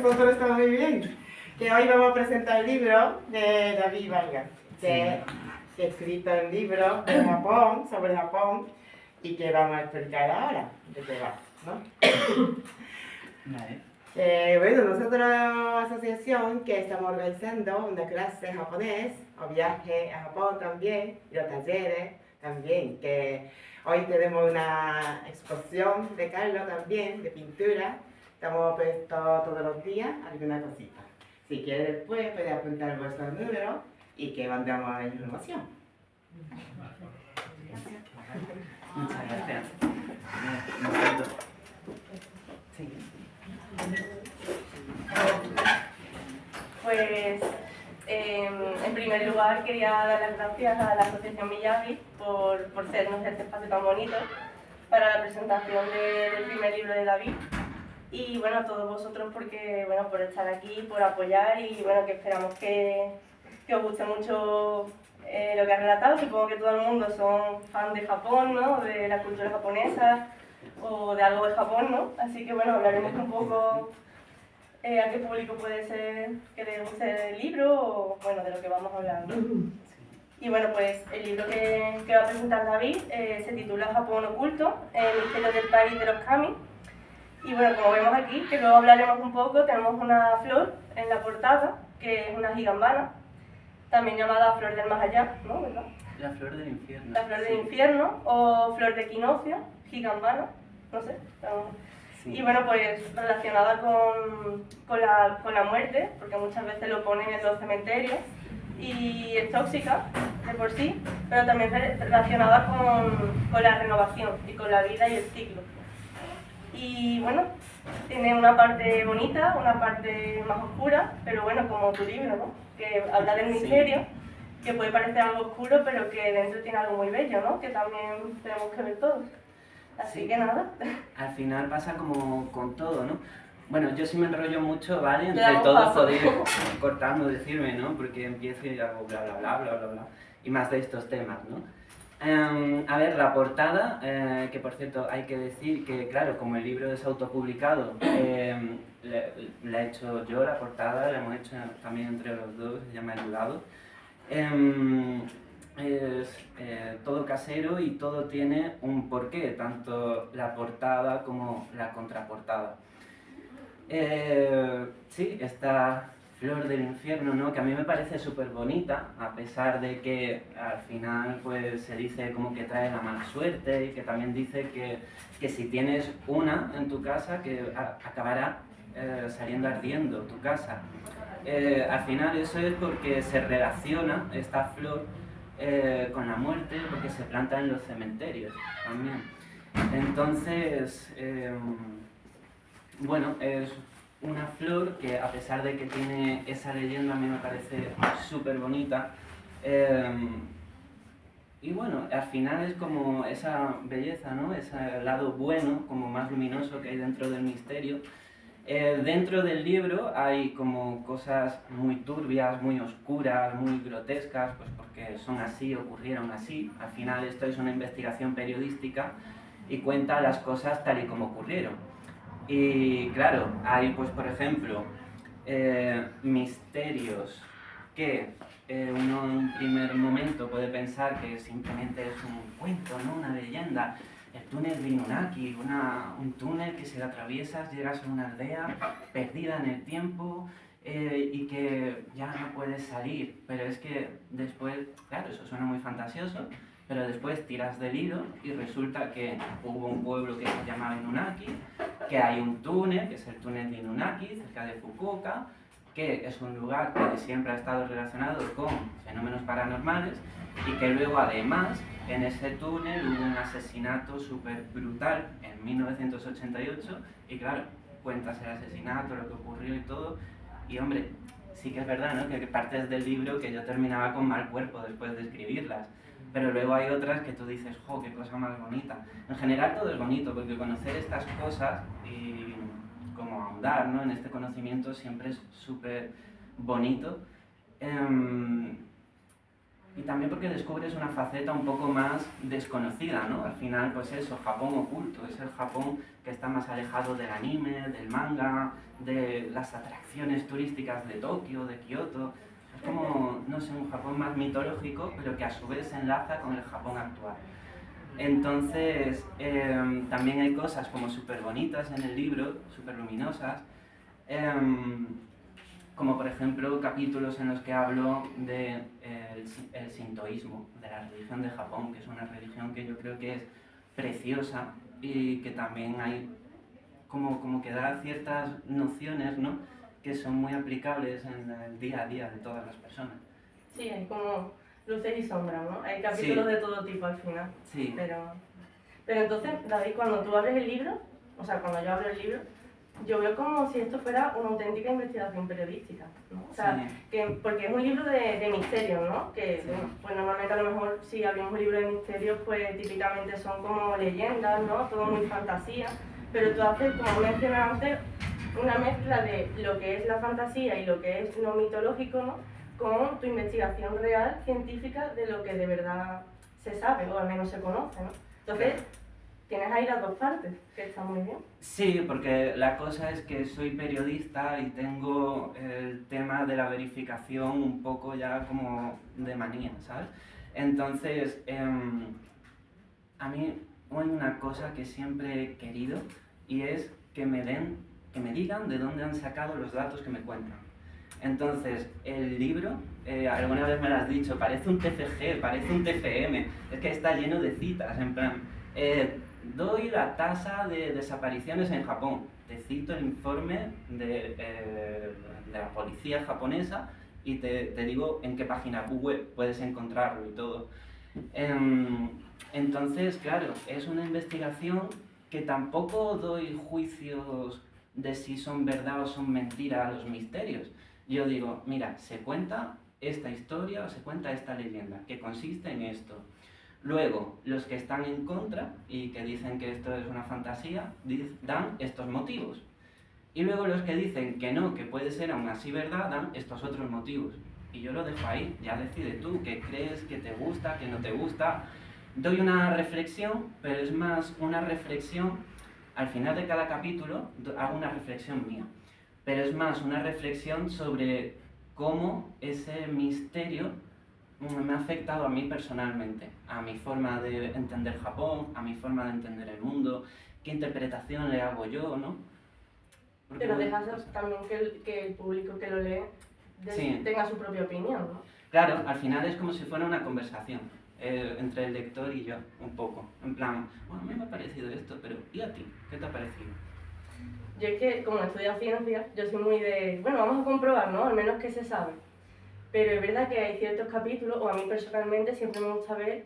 Vosotros está muy bien. Que hoy vamos a presentar el libro de David Vargas, que se ha escrito un libro de Japón, sobre Japón, y que vamos a explicar ahora de qué va, ¿no? Vale. Bueno, nosotros la asociación que estamos organizando una clase japonés, o viaje a Japón también, y los talleres también, que hoy tenemos una exposición de Carlos también, de pintura, estamos puestos todos los días alguna cosita. Si quiere después puede apuntar vuestro número y que mandamos a la información. Muchas gracias. Sí. Pues en primer lugar quería dar las gracias a la Asociación Miyagi por sernos este espacio tan bonito para la presentación del primer libro de David. Y bueno, a todos vosotros porque, bueno, por estar aquí, por apoyar y bueno, que esperamos que os guste mucho lo que ha relatado. Supongo que todo el mundo son fan de Japón, ¿no? De la cultura japonesa o de algo de Japón, ¿no? Así que bueno, hablaremos un poco a qué público puede ser que le guste el libro o bueno, de lo que vamos a hablar, ¿no? Y bueno, pues el libro que va a presentar David se titula Japón oculto, el misterio del país de los kami. Y bueno, como vemos aquí, que luego hablaremos un poco, tenemos una flor en la portada, que es una higambana, también llamada flor del más allá, ¿no? ¿Verdad? La flor del infierno. La flor del infierno o flor de equinoccio, higambana, no sé. Sí. Y bueno, pues relacionada con la muerte, porque muchas veces lo ponen en los cementerios, y es tóxica de por sí, pero también relacionada con la renovación y con la vida y el ciclo. Y bueno, tiene una parte bonita, una parte más oscura, pero bueno, como tu libro, ¿no? Que habla del misterio, que puede parecer algo oscuro, pero que dentro tiene algo muy bello, ¿no? Que también tenemos que ver todos. Así que nada. Al final pasa como con todo, ¿no? Bueno, yo sí me enrollo mucho, ¿vale? Le Entre damos todos paso. podéis cortarme, decirme, ¿no? Porque empiezo y hago bla, bla, bla, bla, bla, bla, y más de estos temas, ¿no? A ver, la portada, que por cierto hay que decir que, claro, como el libro es autopublicado, la he hecho yo, la portada, la hemos hecho también entre los dos, se llama El Lado. Es todo casero y todo tiene un porqué, tanto la portada como la contraportada. Sí, esta flor del infierno, ¿no? Que a mí me parece súper bonita, a pesar de que al final pues se dice como que trae la mala suerte y que también dice que si tienes una en tu casa que acabará saliendo ardiendo tu casa. Al final eso es porque se relaciona esta flor con la muerte, porque se planta en los cementerios también. Entonces, bueno, es una flor que a pesar de que tiene esa leyenda, a mí me parece súper bonita. Y bueno, al final es como esa belleza, ¿no? Ese lado bueno, como más luminoso que hay dentro del misterio. Dentro del libro hay como cosas muy turbias, muy oscuras, muy grotescas, pues porque son así, ocurrieron así. Al final esto es una investigación periodística y cuenta las cosas tal y como ocurrieron. Y claro, hay pues por ejemplo misterios que uno en un primer momento puede pensar que simplemente es un cuento, ¿no? Una leyenda. El túnel de Inunaki, un túnel que si lo atraviesas llegas a una aldea perdida en el tiempo y que ya no puedes salir. Pero es que después, claro, eso suena muy fantasioso, pero después tiras del hilo y resulta que hubo un pueblo que se llamaba Inunaki, que hay un túnel, que es el túnel de Inunaki, cerca de Fukuoka, que es un lugar que siempre ha estado relacionado con fenómenos paranormales y que luego además en ese túnel hubo un asesinato súper brutal en 1988 y claro, cuentas el asesinato, lo que ocurrió y todo y hombre, sí que es verdad, ¿no? Que partes del libro que yo terminaba con mal cuerpo después de escribirlas, pero luego hay otras que tú dices, ¡jo, qué cosa más bonita! En general todo es bonito porque conocer estas cosas y como ahondar, ¿no? En este conocimiento siempre es súper bonito. Y también porque descubres una faceta un poco más desconocida, ¿no? Al final, pues eso, Japón oculto, es el Japón que está más alejado del anime, del manga, de las atracciones turísticas de Tokio, de Kioto. Es como, no sé, un Japón más mitológico, pero que a su vez se enlaza con el Japón actual. Entonces, también hay cosas como súper bonitas en el libro, súper luminosas, como por ejemplo capítulos en los que hablo de el sintoísmo, de la religión de Japón, que es una religión que yo creo que es preciosa y que también hay como que da ciertas nociones, ¿no?, que son muy aplicables en el día a día de todas las personas. Sí, hay como luces y sombras, ¿no? Hay capítulos Sí. de todo tipo al final. Sí. Pero entonces, David, cuando tú abres el libro, o sea, cuando yo abro el libro, yo veo como si esto fuera una auténtica investigación periodística, ¿no? O sea, Sí. porque es un libro de misterios, ¿no? Que, Sí. bueno, pues normalmente a lo mejor si abrimos un libro de misterios, pues típicamente son como leyendas, ¿no? Todo muy fantasía, pero tú haces, como mencionaba antes, una mezcla de lo que es la fantasía y lo que es lo mitológico, ¿no?, con tu investigación real, científica, de lo que de verdad se sabe, o al menos se conoce, ¿no? Entonces, tienes ahí las dos partes, que está muy bien. Sí, porque la cosa es que soy periodista y tengo el tema de la verificación un poco ya como de manía, ¿sabes? Entonces, a mí hay una cosa que siempre he querido y es que me digan de dónde han sacado los datos que me cuentan. Entonces, el libro, alguna vez me lo has dicho, parece un TFG, parece un TFM, es que está lleno de citas, en plan, doy la tasa de desapariciones en Japón, te cito el informe de la policía japonesa y te digo en qué página web puedes encontrarlo y todo. Entonces, claro, es una investigación que tampoco doy juicios de si son verdad o son mentira los misterios. Yo digo, mira, se cuenta esta historia o se cuenta esta leyenda, que consiste en esto. Luego, los que están en contra y que dicen que esto es una fantasía, dan estos motivos. Y luego los que dicen que no, que puede ser aún así verdad, dan estos otros motivos. Y yo lo dejo ahí, ya decide tú, qué crees, qué te gusta, qué no te gusta. Doy una reflexión, pero es más una reflexión, al final de cada capítulo hago una reflexión mía, pero es más una reflexión sobre cómo ese misterio me ha afectado a mí personalmente, a mi forma de entender Japón, a mi forma de entender el mundo, qué interpretación le hago yo, ¿no? Porque Pero bueno, dejas también que el público que lo lee Sí. tenga su propia opinión, ¿no? Claro, al final es como si fuera una conversación entre el lector y yo, un poco. En plan, bueno, a mí me ha parecido esto, pero ¿y a ti? ¿Qué te ha parecido? Yo es que, como estudio ciencias, yo soy muy de, bueno, vamos a comprobar, ¿no? Al menos qué se sabe. Pero es verdad que hay ciertos capítulos, o a mí personalmente siempre me gusta ver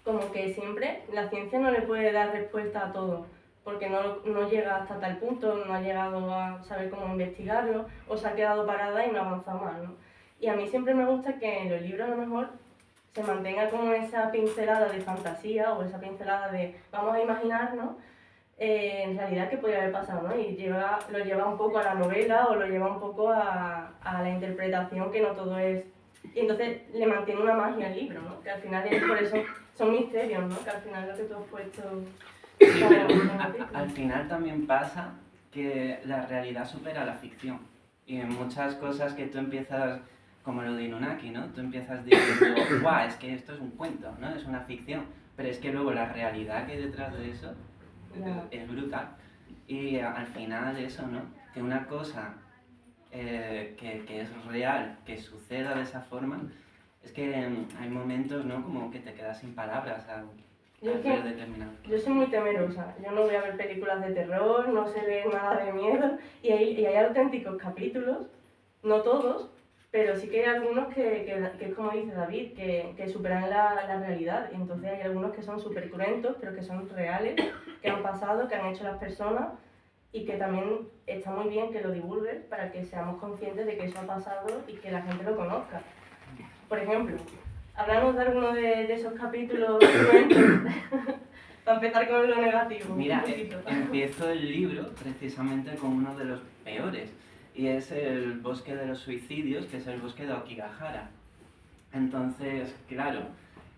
como que siempre la ciencia no le puede dar respuesta a todo, porque no llega hasta tal punto, no ha llegado a saber cómo investigarlo, o se ha quedado parada y no ha avanzado más, ¿no? Y a mí siempre me gusta que en los libros a lo mejor se mantenga como esa pincelada de fantasía o esa pincelada de vamos a imaginar, ¿no? En realidad qué podría haber pasado, ¿no? Y lo lleva un poco a la novela o lo lleva un poco a la interpretación, que no todo es... Y entonces le mantiene una magia al libro, ¿no? Que al final es por eso son misterios, ¿no? Que al final lo que tú has puesto... Sí, pero al final también pasa que la realidad supera la ficción. Y en muchas cosas que tú empiezas, como lo de Inunaki, ¿no? Tú empiezas diciendo, guau, es que esto es un cuento, ¿no? Es una ficción. Pero es que luego la realidad que hay detrás de eso es brutal. Y al final eso, ¿no? Que una cosa que es real, que suceda de esa forma, es que hay momentos, ¿no? Como que te quedas sin palabras al ver determinado. Yo soy muy temerosa, yo no voy a ver películas de terror, no sé leer nada de miedo, y hay auténticos capítulos, no todos, pero sí que hay algunos que es como dice David, que superan la realidad, y entonces hay algunos que son súper cruentos, pero que son reales, que han pasado, que han hecho las personas, y que también está muy bien que lo divulgues para que seamos conscientes de que eso ha pasado y que la gente lo conozca. Por ejemplo, háblanos de alguno de esos capítulos cruentos, para empezar con lo negativo. Mira, empiezo el libro precisamente con uno de los peores, y es el bosque de los suicidios, que es el bosque de Aokigahara. Entonces, claro,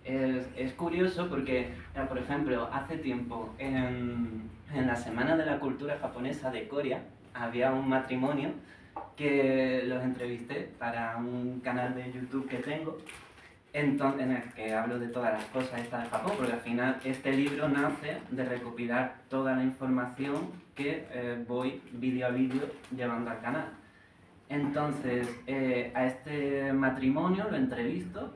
es curioso porque, por ejemplo, hace tiempo en la Semana de la Cultura Japonesa de Corea había un matrimonio que los entrevisté para un canal de YouTube que tengo, en el que hablo de todas las cosas estas de Japón, porque al final este libro nace de recopilar toda la información que voy vídeo a vídeo llevando al canal. Entonces, a este matrimonio lo entrevisto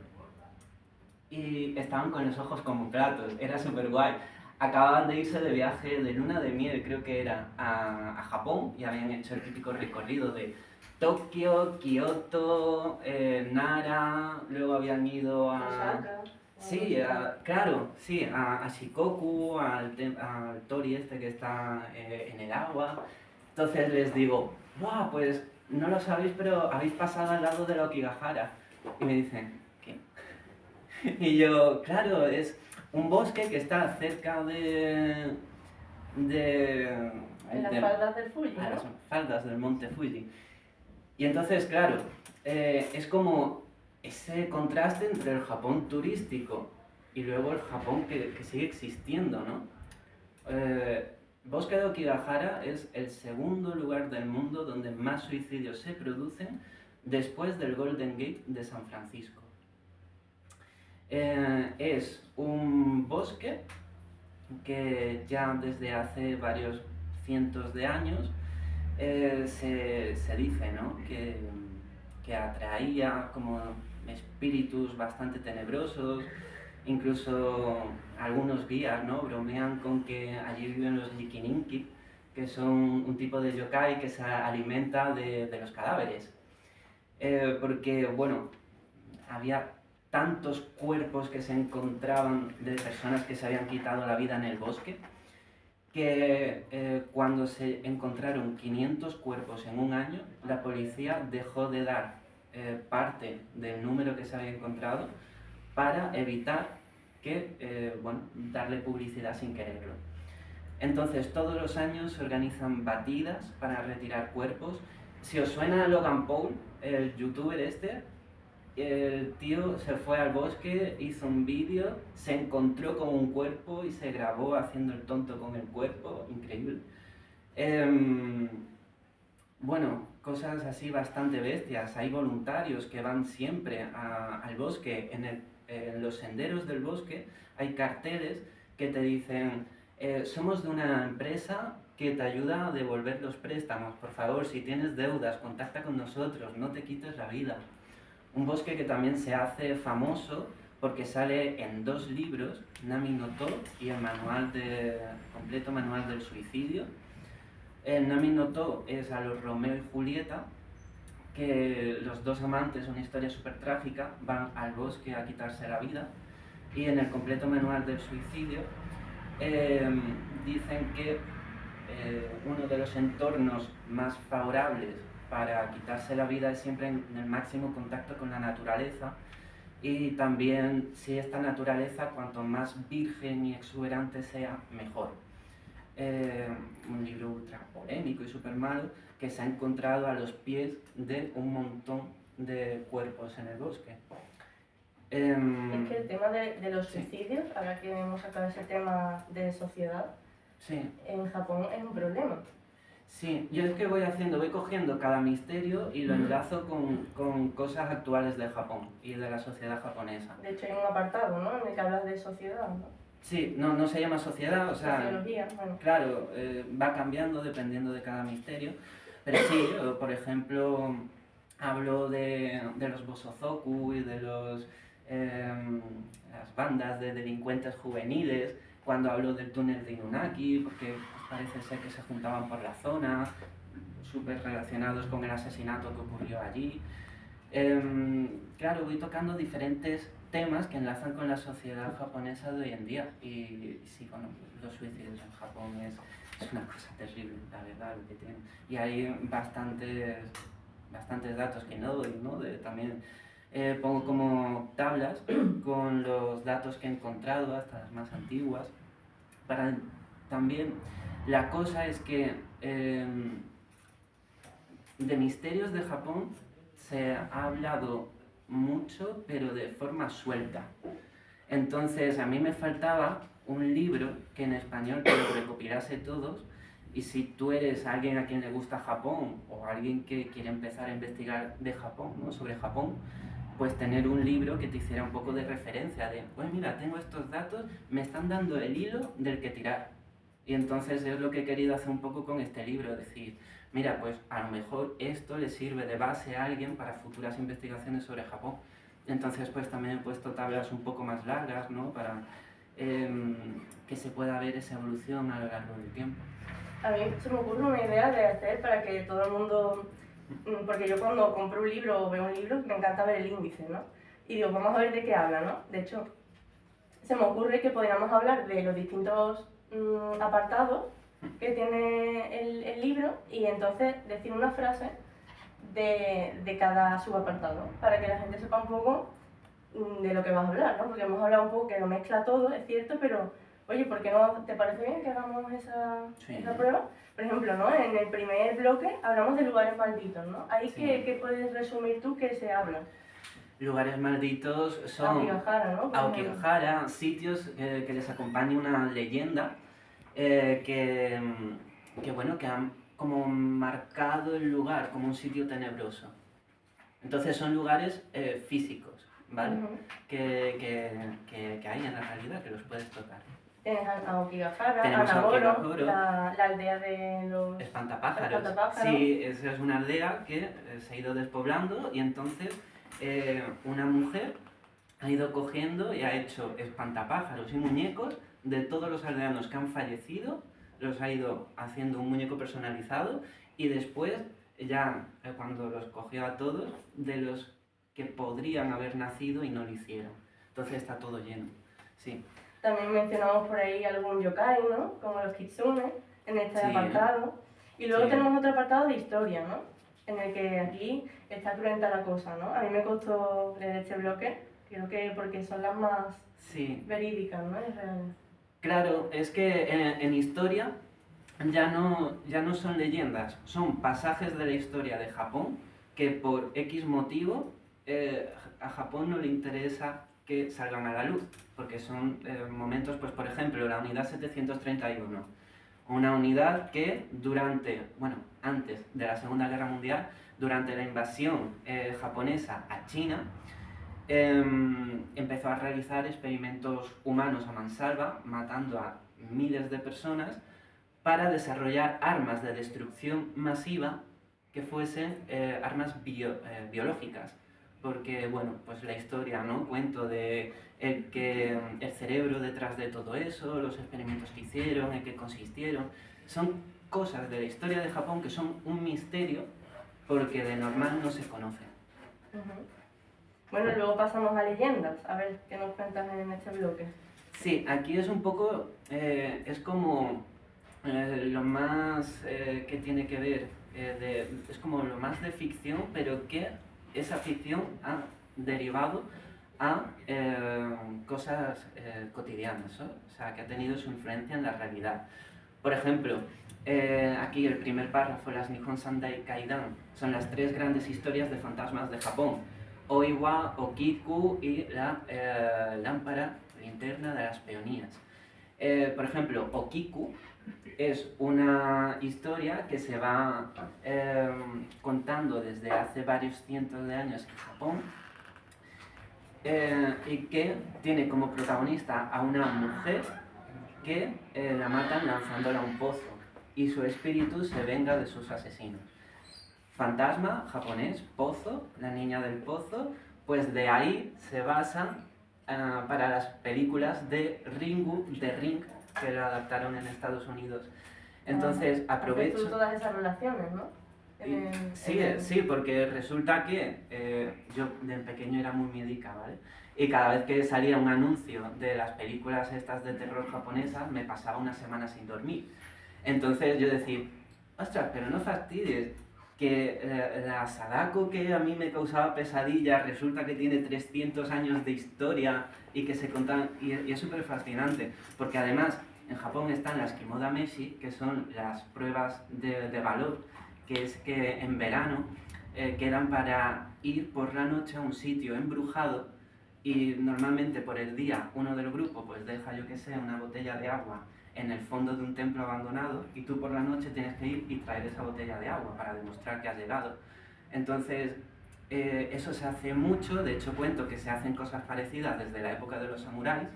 y estaban con los ojos como platos, era súper guay. Acababan de irse de viaje de luna de miel, creo que era, a Japón, y habían hecho el típico recorrido de Tokio, Kioto, Nara, luego habían ido a... Osaka. Sí, claro, sí, a Shikoku, al Tori este que está en el agua. Entonces les digo, ¡buah! Pues no lo sabéis, pero habéis pasado al lado de la Okigahara. Y me dicen, ¿qué? Y yo, claro, es un bosque que está cerca En las faldas del Fuji, a las ¿no? faldas del monte Fuji. Y entonces, claro, es como ese contraste entre el Japón turístico y luego el Japón que sigue existiendo, ¿no? Bosque de Okigahara es el segundo lugar del mundo donde más suicidios se producen después del Golden Gate de San Francisco. Es un bosque que ya desde hace varios cientos de años se dice, ¿no? que atraía como espíritus bastante tenebrosos, incluso algunos guías, ¿no? bromean con que allí viven los Yikininki, que son un tipo de yokai que se alimenta de los cadáveres. Porque, bueno, había tantos cuerpos que se encontraban de personas que se habían quitado la vida en el bosque, que cuando se encontraron 500 cuerpos en un año, la policía dejó de dar parte del número que se había encontrado para evitar que, darle publicidad sin quererlo. Entonces, todos los años se organizan batidas para retirar cuerpos. Si os suena a Logan Paul, el youtuber este, el tío se fue al bosque, hizo un vídeo, se encontró con un cuerpo y se grabó haciendo el tonto con el cuerpo, increíble. Bueno, cosas así bastante bestias. Hay voluntarios que van siempre al bosque, en los senderos del bosque hay carteles que te dicen somos de una empresa que te ayuda a devolver los préstamos, por favor, si tienes deudas, contacta con nosotros, no te quites la vida. Un bosque que también se hace famoso porque sale en 2 libros, Nami no To y el completo manual del suicidio. El Nami no To es a los Romeo y Julieta, que los 2 amantes, una historia súper trágica, van al bosque a quitarse la vida. Y en el completo manual del suicidio dicen que uno de los entornos más favorables para quitarse la vida es siempre en el máximo contacto con la naturaleza, y también si esta naturaleza cuanto más virgen y exuberante sea, mejor. Un libro ultra polémico y súper malo que se ha encontrado a los pies de un montón de cuerpos en el bosque. Es que el tema de los suicidios, ahora que hemos sacado ese tema de sociedad, sí. En Japón es un problema. Sí, yo es que voy cogiendo cada misterio y lo enlazo con cosas actuales de Japón y de la sociedad japonesa. De hecho hay un apartado, ¿no?, en el que hablas de sociedad, ¿no? Sí, no se llama sociedad, o sea, sociología, bueno. Claro, va cambiando dependiendo de cada misterio, pero sí, yo, por ejemplo, hablo de los Bosozoku y de las bandas de delincuentes juveniles, cuando hablo del túnel de Inunaki, porque parece ser que se juntaban por la zona, súper relacionados con el asesinato que ocurrió allí. Claro, voy tocando diferentes temas que enlazan con la sociedad japonesa de hoy en día. Y sí, bueno, los suicidios en Japón es una cosa terrible, la verdad, lo que tienen. Y hay bastantes datos que no doy, ¿no? También pongo como tablas con los datos que he encontrado, hasta las más antiguas, para también... La cosa es que de misterios de Japón se ha hablado mucho, pero de forma suelta. Entonces a mí me faltaba un libro que en español que lo recopilase todos, y si tú eres alguien a quien le gusta Japón o alguien que quiere empezar a investigar de Japón, ¿no? Sobre Japón, pues tener un libro que te hiciera un poco de referencia de, pues mira, tengo estos datos, me están dando el hilo del que tirar. Y entonces es lo que he querido hacer un poco con este libro, decir, mira, pues a lo mejor esto le sirve de base a alguien para futuras investigaciones sobre Japón. Entonces pues también he puesto tablas un poco más largas, ¿no? Para que se pueda ver esa evolución a lo largo del tiempo. A mí se me ocurre una idea de hacer para que todo el mundo, porque yo cuando compro un libro o veo un libro me encanta ver el índice, ¿no? Y digo, vamos a ver de qué habla, ¿no? De hecho, se me ocurre que podríamos hablar de los distintos apartados que tiene el libro y entonces decir una frase de cada subapartado para que la gente sepa un poco de lo que vas a hablar, ¿no? Porque hemos hablado un poco que lo mezcla todo, es cierto, pero oye, ¿por qué no te parece bien que hagamos esa prueba? Por ejemplo, ¿no? En el primer bloque hablamos de lugares malditos, ¿no? Ahí Sí. ¿qué puedes resumir tú que se habla? Lugares malditos son Aokigahara, ¿no? Aokigahara, sitios que les acompaña una leyenda que, bueno, que han como marcado el lugar como un sitio tenebroso. Entonces son lugares físicos, ¿vale? Que hay en la realidad, que los puedes tocar. Tienes Aokigahara, Tenemos Anagoro, Aokigahara, la aldea de los Espantapájaros. espantapájaros. Sí, esa es una aldea que se ha ido despoblando y entonces una mujer ha ido cogiendo y ha hecho espantapájaros y muñecos de todos los aldeanos que han fallecido, los ha ido haciendo un muñeco personalizado y después ya cuando los cogió a todos, de los que podrían haber nacido y no lo hicieron. Entonces está todo lleno, sí. También mencionamos por ahí algún yokai, ¿no? Como los kitsune, en este Sí. apartado. Y luego Sí. tenemos otro apartado de historia, ¿no? En el que aquí está cruenta la cosa, ¿no? A mí me costó leer este bloque, creo que porque son las más Sí. verídicas, ¿no? Es real. Claro, es que en historia ya no son leyendas, son pasajes de la historia de Japón que por X motivo a Japón no le interesa que salgan a la luz, porque son momentos, pues por ejemplo, la unidad 731, una unidad que antes de la Segunda Guerra Mundial, durante la invasión japonesa a China, empezó a realizar experimentos humanos a mansalva, matando a miles de personas, para desarrollar armas de destrucción masiva que fuesen armas biológicas. Porque, bueno, pues la historia, ¿no? Cuento de el cerebro detrás de todo eso, los experimentos que hicieron, en qué consistieron. Son cosas de la historia de Japón que son un misterio porque de normal no se conocen. Bueno, luego pasamos a leyendas. A ver, ¿qué nos cuentas en este bloque? Sí, aquí es un poco, es como lo más que tiene que ver, es como lo más de ficción, pero que esa ficción ha derivado a cosas cotidianas, ¿no? O sea, que ha tenido su influencia en la realidad. Por ejemplo, aquí el primer párrafo, las Nihon Sandai Kaidan, son las 3 grandes historias de fantasmas de Japón. Oiwa, Okiku y la lámpara linterna de las peonías. Por ejemplo, Okiku es una historia que se va contando desde hace varios cientos de años en Japón y que tiene como protagonista a una mujer que la matan lanzándola a un pozo y su espíritu se venga de sus asesinos. Fantasma, japonés, pozo, la niña del pozo, pues de ahí se basan para las películas de Ringu, de Ring, que lo adaptaron en Estados Unidos. Entonces aprovecho... Haces tú todas esas relaciones, ¿no? Sí, porque resulta que yo de pequeño era muy miedica, ¿vale? Y cada vez que salía un anuncio de las películas estas de terror japonesas, me pasaba una semana sin dormir. Entonces yo decía, ostras, pero no fastidies, que la Sadako que a mí me causaba pesadillas resulta que tiene 300 años de historia y que se contan, y es súper fascinante, porque además en Japón están las Kimoda Meshi, que son las pruebas de valor, que es que en verano que eran para ir por la noche a un sitio embrujado y normalmente por el día uno del grupo pues deja, yo que sé, una botella de agua en el fondo de un templo abandonado y tú por la noche tienes que ir y traer esa botella de agua para demostrar que has llegado. Entonces, eso se hace mucho, de hecho cuento que se hacen cosas parecidas desde la época de los samuráis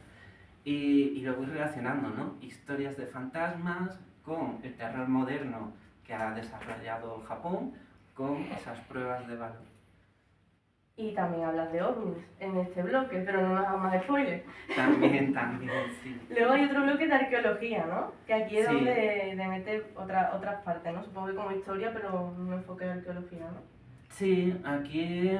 y lo voy relacionando, ¿no? Historias de fantasmas con el terror moderno que ha desarrollado Japón con esas pruebas de valor. Y también hablas de ovnis en este bloque, pero no nos hagas más spoilers. También, sí. Luego hay otro bloque de arqueología, ¿no? Que aquí es Sí. donde le mete otras partes, ¿no? Supongo que como historia, pero un enfoque de arqueología, ¿no? Sí, aquí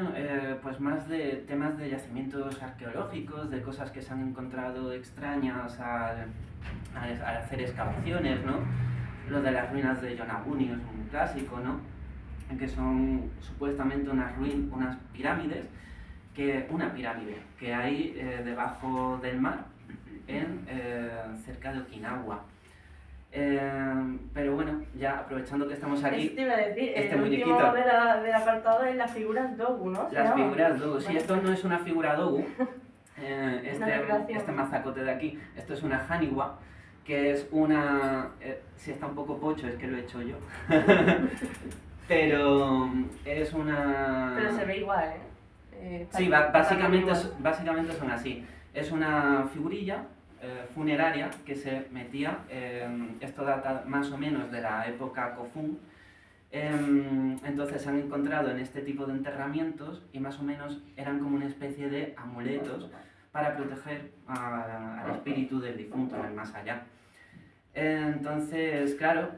pues más de temas de yacimientos arqueológicos, de cosas que se han encontrado extrañas al hacer excavaciones, ¿no? Lo de las ruinas de Yonaguni es un clásico, ¿no? Que son supuestamente unas pirámides, una pirámide que hay debajo del mar, cerca de Okinawa. Pero bueno, ya aprovechando que estamos aquí, Eso te iba a decir, este el último muñequito. del apartado es las figuras Dogu, ¿no? Las figuras Dogu, sí, Bueno. esto no es una figura Dogu, recreación. este mazacote de aquí, esto es una Haniwa, que es una... si está un poco pocho es que lo he hecho yo, pero es una... Pero se ve igual, ¿eh? Sí, básicamente son así. Es una figurilla funeraria que se metía, esto data más o menos de la época Kofun, entonces se han encontrado en este tipo de enterramientos y más o menos eran como una especie de amuletos para proteger al espíritu del difunto en el más allá. Entonces, claro,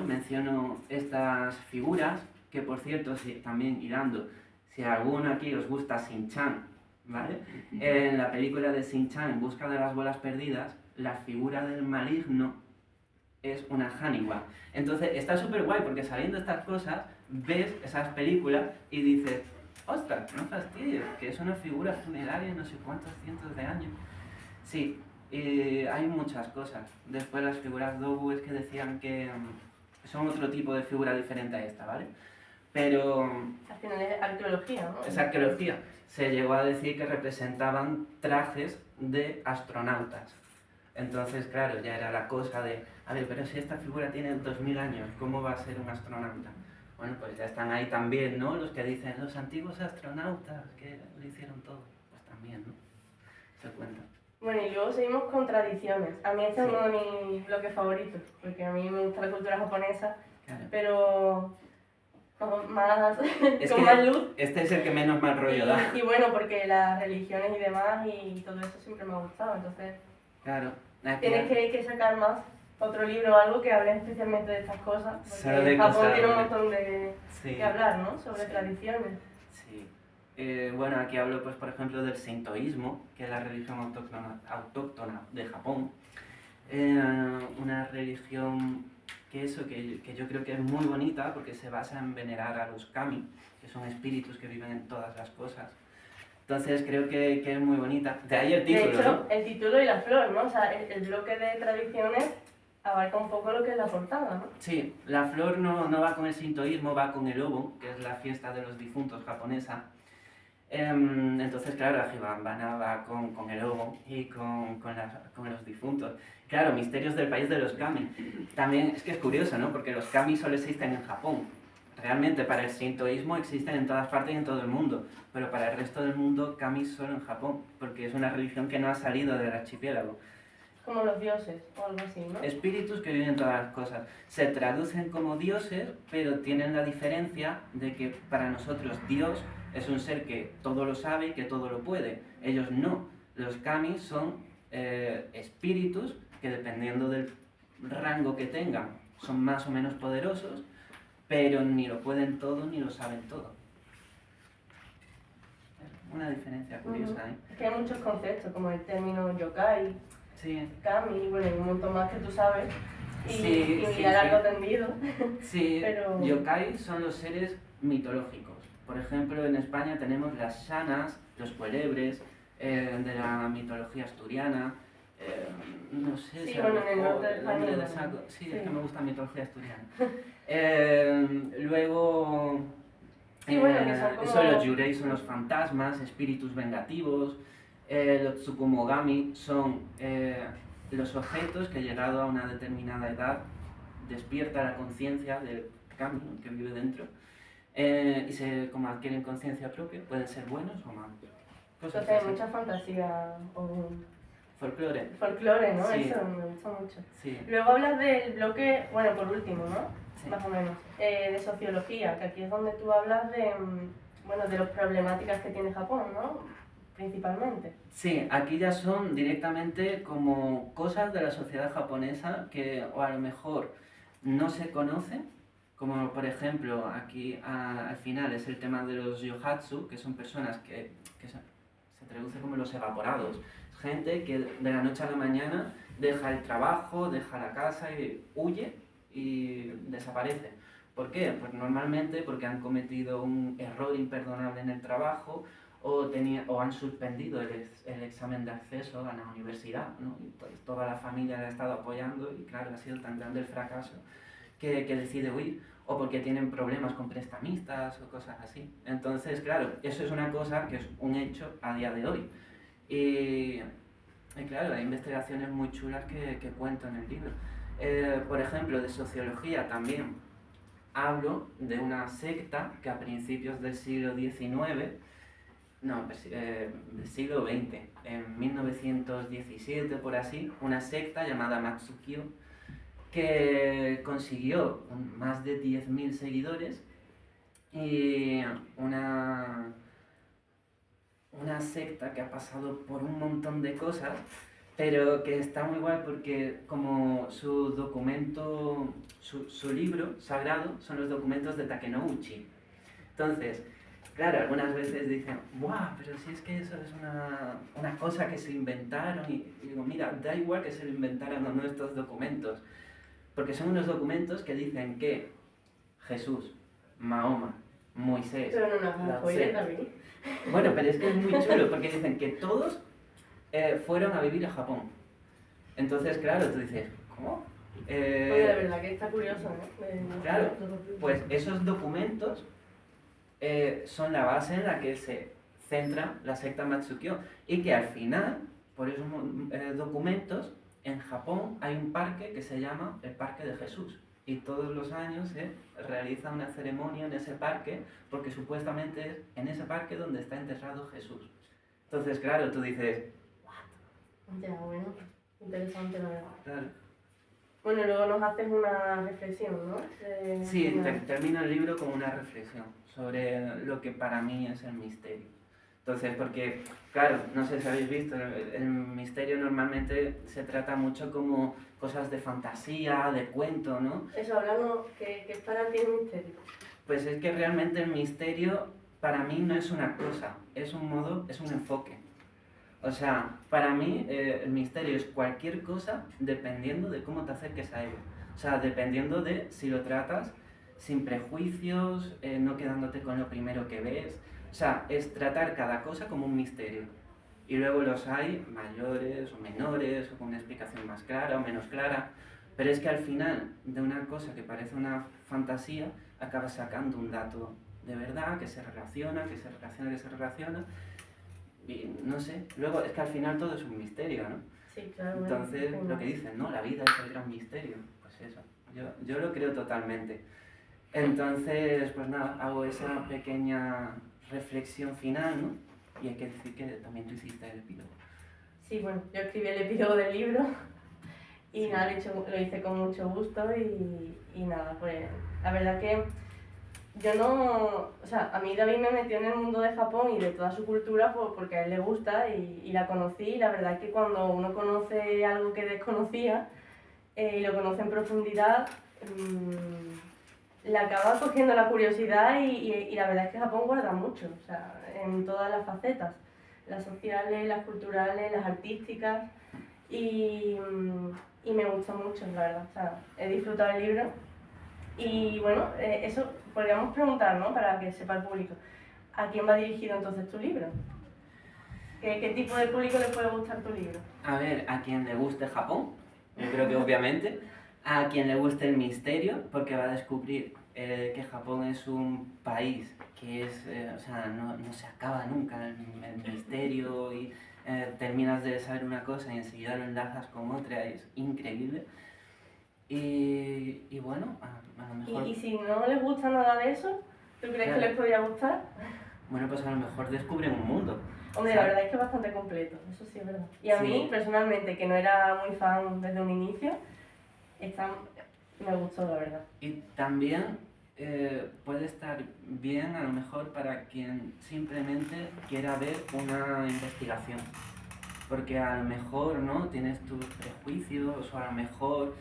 menciono estas figuras, que por cierto, también hilando, si a alguno aquí os gusta Shin-Chan, ¿vale? En la película de Shin-Chan, En busca de las bolas perdidas, la figura del maligno es una Haniwa. Entonces está súper guay porque sabiendo estas cosas, ves esas películas y dices, ostras, no fastidies, que es una figura funeraria no sé cuántos cientos de años. Sí, hay muchas cosas. Después las figuras Dogu es que decían que son otro tipo de figura diferente a esta, ¿vale? Pero... Al final es arqueología, ¿no? Es arqueología. Se llegó a decir que representaban trajes de astronautas. Entonces, claro, ya era la cosa de, a ver, pero si esta figura tiene 2000 años, ¿cómo va a ser un astronauta? Bueno, pues ya están ahí también, ¿no? Los que dicen, los antiguos astronautas, que lo hicieron todo. Pues también, ¿no? Se cuentan. Bueno, y luego seguimos con tradiciones. A mí este es Sí. uno de mis bloques favoritos, porque a mí me gusta la cultura japonesa, Claro. pero más, Es con que más luz. este es el que menos mal rollo da. Y bueno, porque las religiones y demás y todo eso siempre me ha gustado, entonces Claro. Aquí tienes que sacar más otro libro o algo que hable especialmente de estas cosas, Solo porque de Japón cosas, tiene un ¿no? montón de Sí. que hablar, ¿no? Sobre Sí. tradiciones. Sí. Bueno, aquí hablo, pues, por ejemplo, del sintoísmo, que es la religión autóctona de Japón. Una religión que yo creo que es muy bonita porque se basa en venerar a los kami, que son espíritus que viven en todas las cosas. Entonces creo que es muy bonita. De ahí el título, De hecho, ¿no? el título y la flor, ¿no? O sea, el bloque de tradiciones abarca un poco lo que es la portada, ¿no? Sí, la flor no va con el sintoísmo, va con el Obon, que es la fiesta de los difuntos japonesa. Entonces, claro, la Hibambana va con el Obon y con los difuntos. Claro, misterios del país de los kami. También es que es curioso, ¿no? Porque los kami solo existen en Japón. Realmente para el sintoísmo existen en todas partes y en todo el mundo, pero para el resto del mundo kami solo en Japón, porque es una religión que no ha salido del archipiélago. Como los dioses o algo así, ¿no? Espíritus que viven en todas las cosas. Se traducen como dioses, pero tienen la diferencia de que para nosotros Dios es un ser que todo lo sabe y que todo lo puede. Ellos no. Los kami son espíritus que dependiendo del rango que tengan son más o menos poderosos, pero ni lo pueden todo ni lo saben todo. Una diferencia curiosa, ¿eh? Es que hay muchos conceptos, como el término yokai, Sí. kami, bueno, y un montón más que tú sabes, y, Sí, y sí, a largo sí. tendido. Sí, Pero- yokai son los seres mitológicos. Por ejemplo, en España tenemos las shanas, los culebres, de la mitología asturiana. No sé Sí, si a bueno, lo en el mejor norte de el nombre España de también. saco. Sí, Sí. es que me gusta la mitología asturiana. Luego, Sí, bueno, que son como... Eso, los yurei son los fantasmas, espíritus vengativos. Los tsukumogami son los objetos que, llegado a una determinada edad, despierta la conciencia del kami que vive dentro, y como adquieren conciencia propia, pueden ser buenos o malos. Entonces hay mucha fantasía o Folclore. folclore, ¿no? Sí. Eso me gusta mucho. Sí. Luego hablas del bloque, bueno, por último, ¿no? Sí. Más o menos, de sociología, que aquí es donde tú hablas de, bueno, de las problemáticas que tiene Japón, ¿no? Principalmente. Sí, aquí ya son directamente como cosas de la sociedad japonesa que o a lo mejor no se conocen, como por ejemplo aquí al final es el tema de los yohatsu, que son personas que se traduce como los evaporados. Gente que de la noche a la mañana deja el trabajo, deja la casa y huye y desaparece. ¿Por qué? Pues normalmente porque han cometido un error imperdonable en el trabajo o han suspendido el examen de acceso a la universidad, ¿no? Y toda la familia le ha estado apoyando y claro, ha sido tan grande el fracaso que decide huir, o porque tienen problemas con prestamistas o cosas así. Entonces, claro, eso es una cosa que es un hecho a día de hoy. Y claro, hay investigaciones muy chulas que cuento en el libro. Por ejemplo, de sociología también hablo de una secta que a principios del siglo XIX, no, del siglo XX, en 1917 por así, una secta llamada Matsukyo, que consiguió más de 10.000 seguidores y una secta que ha pasado por un montón de cosas, pero que está muy guay porque como su documento, su libro sagrado son los documentos de Takenouchi. Entonces, claro, algunas veces dicen, ¡buah! Pero si es que eso es una cosa que se inventaron. Y digo, mira, da igual que se lo inventaran o no estos documentos, porque son unos documentos que dicen que Jesús, Mahoma, Moisés... Pero no nos hagas spoiler también. Bueno, pero es que es muy chulo, porque dicen que todos fueron a vivir a Japón. Entonces, claro, tú dices, ¿cómo? Oye, la verdad que está curioso, ¿no? Claro, pues esos documentos son la base en la que se centra la secta Matsukyo, y que al final, por esos documentos, en Japón hay un parque que se llama el Parque de Jesús, y todos los años se realiza una ceremonia en ese parque, porque supuestamente es en ese parque donde está enterrado Jesús. Entonces, claro, tú dices, Ya, bueno, interesante la verdad. claro. Bueno, luego nos haces una reflexión, ¿no? Sí, termino el libro con una reflexión sobre lo que para mí es el misterio. Entonces, porque, claro, no sé si habéis visto, el misterio normalmente se trata mucho como cosas de fantasía, de cuento, ¿no? Eso, hablamos, que es para ti el misterio. Pues es que realmente el misterio para mí no es una cosa, es un modo, es un enfoque. O sea, para mí el misterio es cualquier cosa dependiendo de cómo te acerques a ello. O sea, dependiendo de si lo tratas sin prejuicios, no quedándote con lo primero que ves. O sea, es tratar cada cosa como un misterio. Y luego los hay mayores o menores, o con una explicación más clara o menos clara. Pero es que al final de una cosa que parece una fantasía, acabas sacando un dato de verdad que se relaciona, que se relaciona, que se relaciona. Y no sé, luego es que al final todo es un misterio, ¿no? Sí, claro. Entonces, bueno, lo que dicen, ¿no? La vida es el gran misterio. Pues eso, yo lo creo totalmente. Entonces, pues nada, hago esa pequeña reflexión final, ¿no? Y hay que decir que también tú hiciste el epílogo. Sí, bueno, yo escribí el epílogo del libro y Sí. nada, lo hice con mucho gusto y nada, pues la verdad que yo no, o sea, a mí David me metió en el mundo de Japón y de toda su cultura porque a él le gusta y la conocí, y la verdad que cuando uno conoce algo que desconocía y lo conoce en profundidad, le acaba cogiendo la curiosidad y la verdad es que Japón guarda mucho, o sea, en todas las facetas, las sociales, las culturales, las artísticas, y me gustó mucho, la verdad, o sea, he disfrutado el libro. Y bueno, eso podríamos preguntar, ¿no? Para que sepa el público. ¿A quién va dirigido entonces tu libro? ¿Qué tipo de público le puede gustar tu libro? A ver, a quien le guste Japón, yo creo que obviamente. A quien le guste el misterio, porque va a descubrir que Japón es un país que es, o sea, no se acaba nunca el misterio y terminas de saber una cosa y enseguida lo enlazas con otra, es increíble. Y bueno, a lo mejor... ¿Y si no les gusta nada de eso, tú crees Claro. que les podría gustar? Bueno, pues a lo mejor descubren un mundo. Hombre, la verdad es que es bastante completo, eso sí es verdad. Y a Sí. mí, personalmente, que no era muy fan desde un inicio, me gustó, la verdad. Y también puede estar bien a lo mejor para quien simplemente quiera ver una investigación. Porque a lo mejor, ¿no? Tienes tus prejuicios o a lo mejor,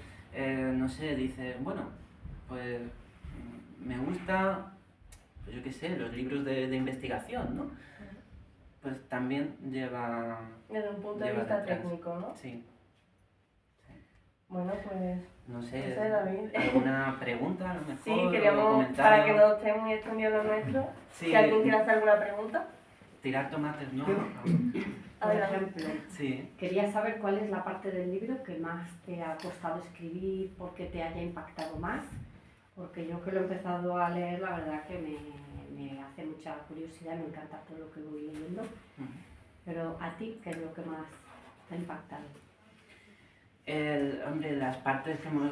no sé, dices, bueno, pues me gusta, pues yo qué sé, los libros de investigación, ¿no? Pues también lleva... Desde un punto de lleva vista detrás. técnico, ¿no? Sí. Bueno, pues... No sé, No sé, David. ¿alguna pregunta a lo mejor? Sí, o queríamos, comentario? para que no esté muy extendido lo nuestro, Sí, si alguien quiere hacer alguna pregunta. tirar tomates, ¿no? Por Adelante. ejemplo, Sí. quería saber cuál es la parte del libro que más te ha costado escribir, por qué te haya impactado más, porque yo que lo he empezado a leer, la verdad que me hace mucha curiosidad, me encanta todo lo que voy leyendo, pero a ti, ¿qué es lo que más te ha impactado? Hombre, las partes que hemos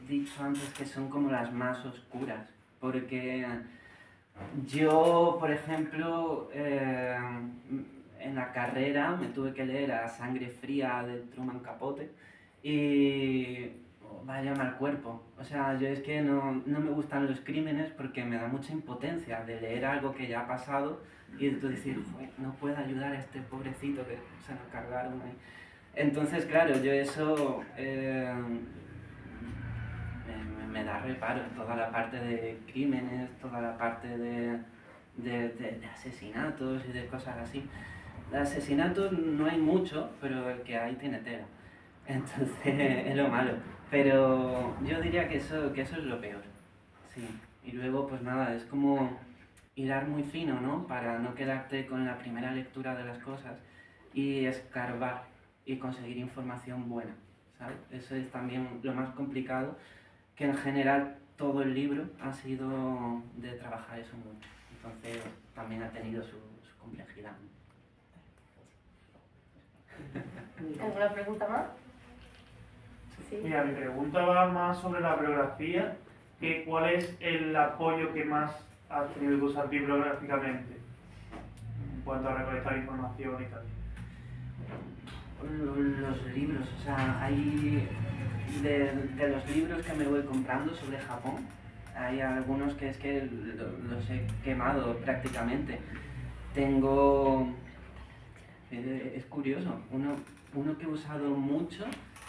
dicho antes que son como las más oscuras, porque yo, por ejemplo, en la carrera me tuve que leer a Sangre Fría de Truman Capote y vaya mal cuerpo. O sea, yo es que no me gustan los crímenes porque me da mucha impotencia de leer algo que ya ha pasado y de tú decir, "Joder, no puedo ayudar a este pobrecito que se lo cargaron ahí". Entonces, claro, yo eso me da reparo, toda la parte de crímenes, toda la parte de asesinatos y de cosas así. De asesinatos no hay mucho, pero el que hay tiene tela. Entonces, es lo malo. Pero yo diría que eso es lo peor. Sí. Y luego, pues nada, es como hilar muy fino, ¿no? Para no quedarte con la primera lectura de las cosas y escarbar y conseguir información buena, ¿sabes? Eso es también lo más complicado, que en general todo el libro ha sido de trabajar eso mucho. Entonces también ha tenido su complejidad. ¿Alguna pregunta más? Sí. Mira, mi pregunta va más sobre la bibliografía, que ¿cuál es el apoyo que más has tenido que usar bibliográficamente en cuanto a recolectar información y tal? Los libros, o sea, hay de los libros que me voy comprando sobre Japón, hay algunos que es que los he quemado prácticamente. Tengo, es curioso, uno que he usado mucho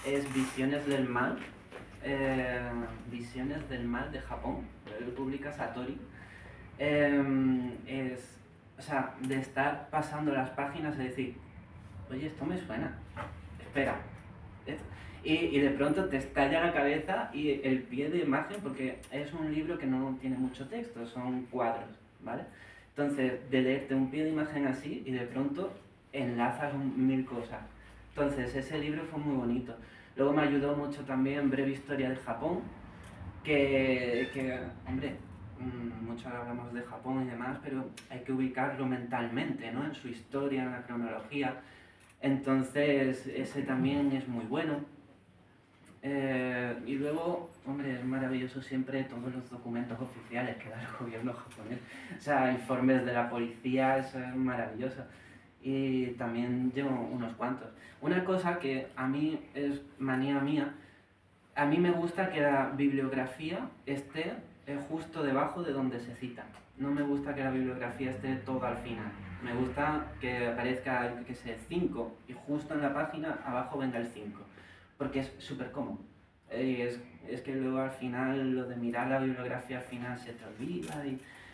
es Visiones del Mal, Visiones del Mal de Japón, lo publica Satori. O sea, de estar pasando las páginas y decir, oye, esto me suena, espera. Y de pronto te estalla la cabeza y el pie de imagen, porque es un libro que no tiene mucho texto, son cuadros, ¿vale? Entonces, de leerte un pie de imagen así y de pronto enlazas mil cosas. Entonces, ese libro fue muy bonito. Luego me ayudó mucho también Breve Historia de Japón, que hombre, mucho hablamos de Japón y demás, pero hay que ubicarlo mentalmente, ¿no? En su historia, en la cronología. Entonces, ese también es muy bueno. Y luego, hombre, es maravilloso siempre todos los documentos oficiales que da el gobierno japonés. O sea, informes de la policía, eso es maravilloso. Y también llevo unos cuantos. Una cosa que a mí es manía mía, a mí me gusta que la bibliografía esté justo debajo de donde se cita. No me gusta que la bibliografía esté todo al final. Me gusta que aparezca, yo qué sé, 5 y justo en la página abajo venga el 5. Porque es súper cómodo. Es que luego al final lo de mirar la bibliografía al final se te olvida.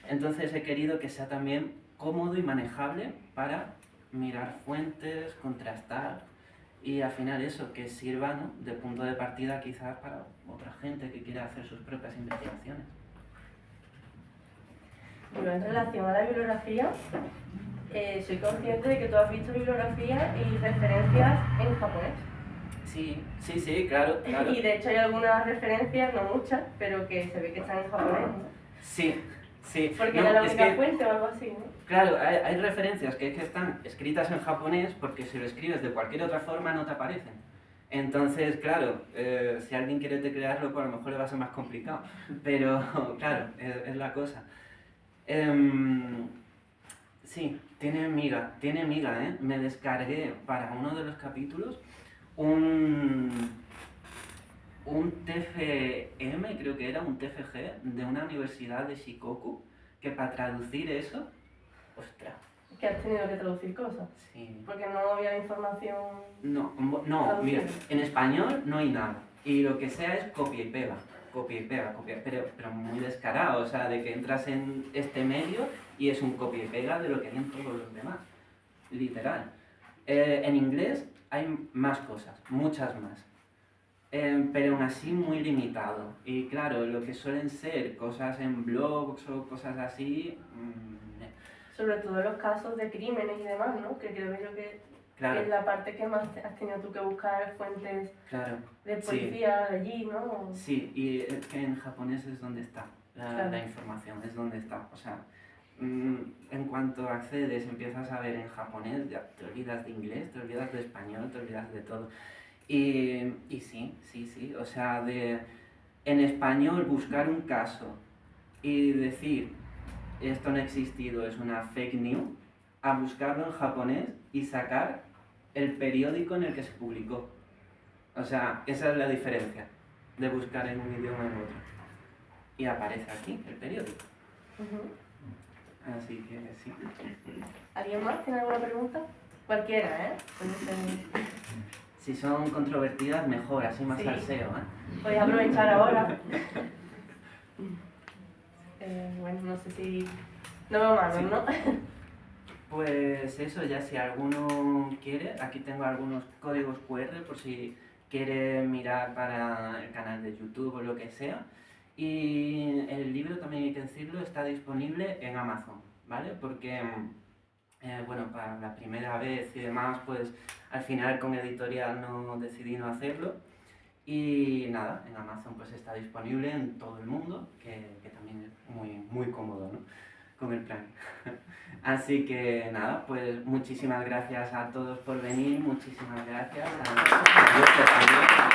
Entonces he querido que sea también cómodo y manejable para mirar fuentes, contrastar y al final eso, que sirva, ¿no?, de punto de partida quizás para otra gente que quiera hacer sus propias investigaciones. Bueno, en relación a la bibliografía, soy consciente de que tú has visto bibliografía y referencias en japonés. Sí, claro. Y de hecho hay algunas referencias, no muchas, pero que se ve que están en japonés, ¿no? Sí, sí. Porque No, era la es única que, fuente o algo así, ¿no? claro, hay referencias que están escritas en japonés porque si lo escribes de cualquier otra forma no te aparecen. Entonces, claro, si alguien quiere teclearlo, pues a lo mejor le va a ser más complicado. Pero, claro, es la cosa. Sí, tiene miga, ¿eh? Me descargué para uno de los capítulos un TFM, creo que era un TFG, de una universidad de Shikoku, que para traducir eso, ostras, Que has tenido que traducir cosas. sí. Porque no había información. No, Traducida. mira, en español no hay nada, y lo que sea es copia y pega, pero muy descarado, o sea, de que entras en este medio y es un copia y pega de lo que hay en todos los demás, literal. En inglés hay más cosas, muchas más. Pero aún así muy limitado. Y claro, lo que suelen ser cosas en blogs o cosas así, Sobre todo los casos de crímenes y demás, ¿no? Que creo yo que claro, es la parte que más has tenido tú que buscar fuentes claro. de Sí. policía de allí, ¿no? Sí, y es que en japonés es donde está Claro. la información, es donde está. O sea, en cuanto accedes, empiezas a ver en japonés, ya te olvidas de inglés, te olvidas de español, te olvidas de todo. Y sí, o sea, en español buscar un caso y decir esto no ha existido, es una fake news, a buscarlo en japonés y sacar el periódico en el que se publicó. O sea, esa es la diferencia de buscar en un idioma en otro. Y aparece aquí el periódico. Ujú. Así que sí. ¿Alguien más tiene alguna pregunta? Cualquiera, ¿eh? Puede ser- Si son controvertidas, mejor, así más Sí. salseo, ¿eh? Podéis aprovechar ahora. Bueno, no sé si... No veo manos, Sí. ¿no? Pues eso, ya si alguno quiere, aquí tengo algunos códigos QR por si quiere mirar para el canal de YouTube o lo que sea. Y el libro, también hay que decirlo, está disponible en Amazon, ¿vale? Porque, bueno, para la primera vez y demás, pues al final con editorial no decidí no hacerlo. Y nada, en Amazon pues está disponible en todo el mundo, que también es muy cómodo, ¿no? Con el plan. Así que nada, pues muchísimas gracias a todos por venir, muchísimas gracias a